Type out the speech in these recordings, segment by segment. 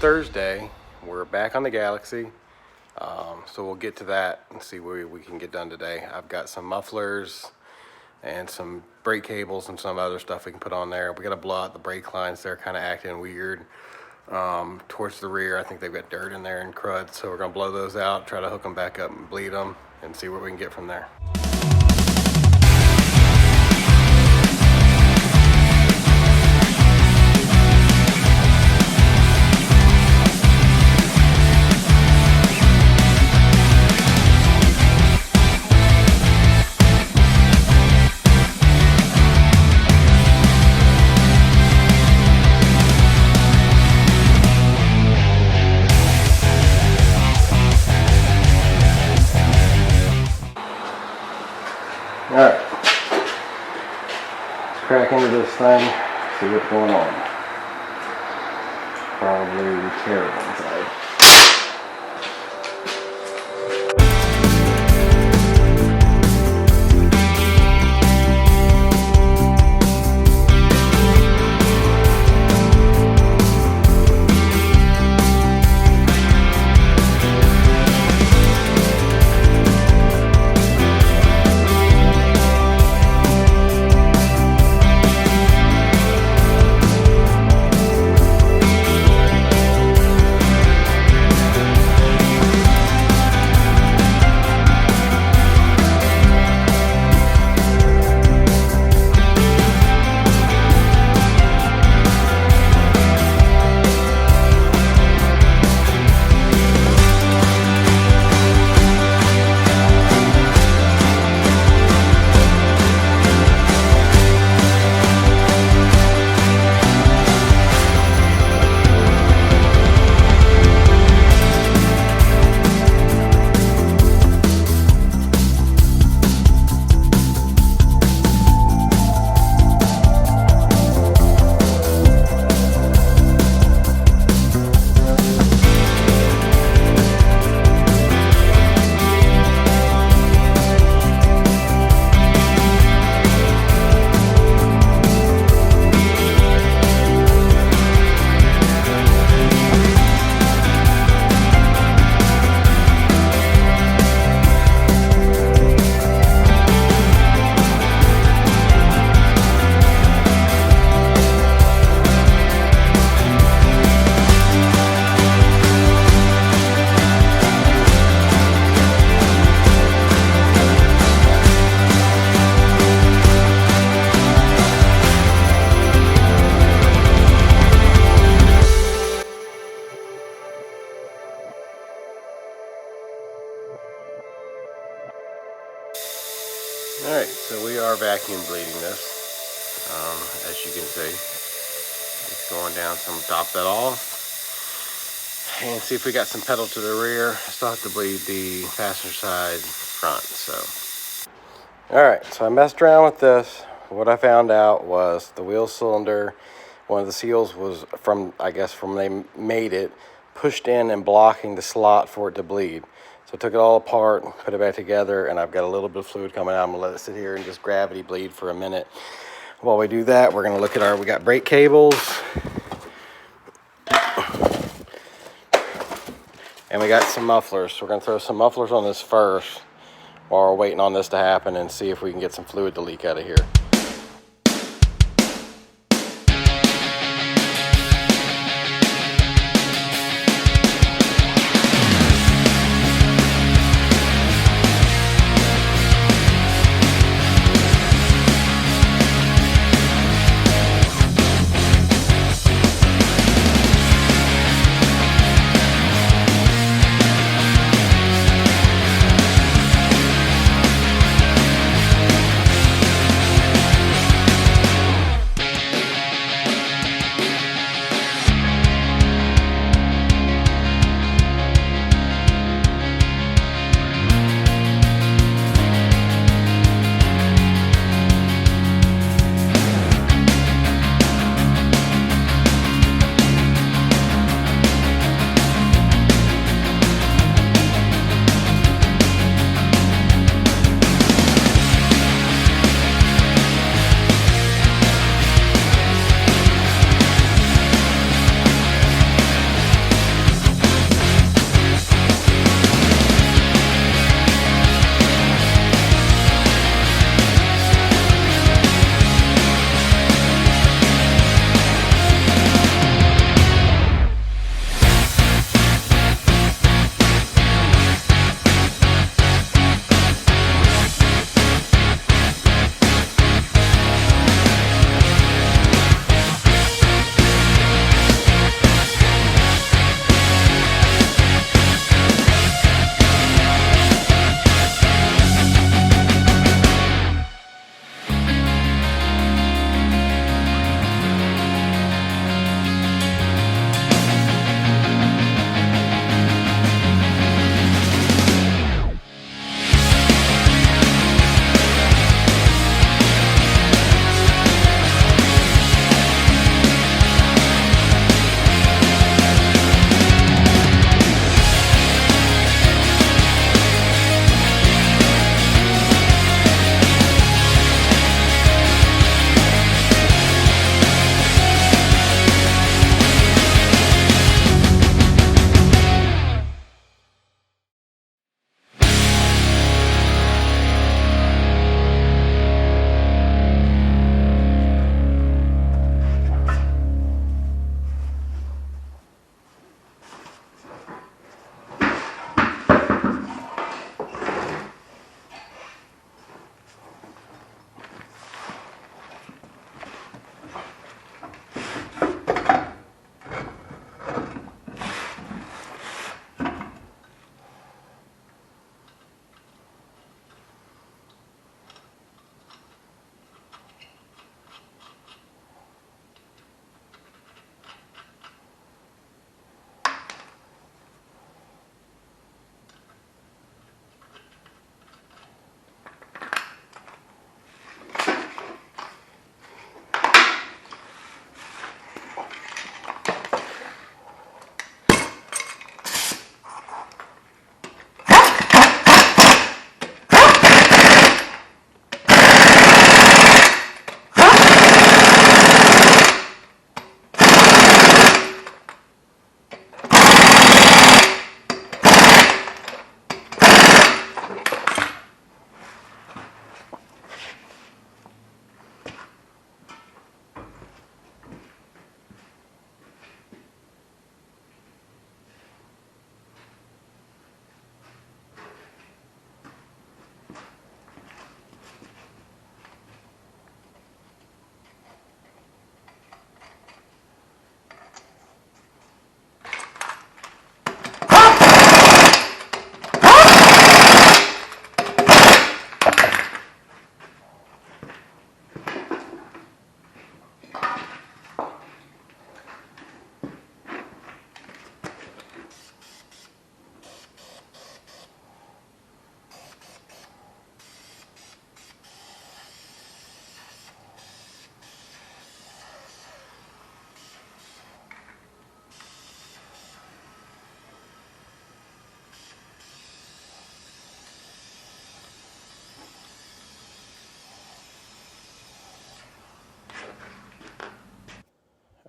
Thursday. We're back on the Galaxie. So we'll get to that and see what we can get done today. I've got some mufflers and some brake cables and some other stuff we can put on there. We got to blow out the brake lines. They're kind of acting weird towards the rear. I think they've got dirt in there and crud, so we're going to blow those out, try to hook them back up and bleed them, and see what we can get from there. Alright, let's crack into this thing, see what's going on. Probably terrible inside. Alright, so we are vacuum bleeding this, as you can see. It's going down, so I'm going to top that off and see if we got some pedal to the rear. I still have to bleed the passenger side front, so. Alright, so I messed around with this. What I found out was the wheel cylinder, one of the seals was from, I guess from they made it, pushed in and blocking the slot for it to bleed. So I took it all apart, put it back together, and I've got a little bit of fluid coming out. I'm gonna let it sit here and just gravity bleed for a minute. While we do that, we're gonna look at we got brake cables. And we got some mufflers. So we're gonna throw some mufflers on this first while we're waiting on this to happen and see if we can get some fluid to leak out of here.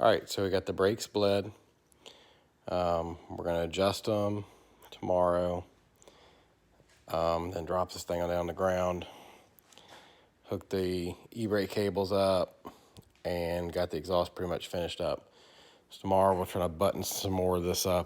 All right, so we got the brakes bled. We're gonna adjust them tomorrow. Then drop this thing down on the ground. Hook the e-brake cables up and got the exhaust pretty much finished up. So tomorrow we'll try to button some more of this up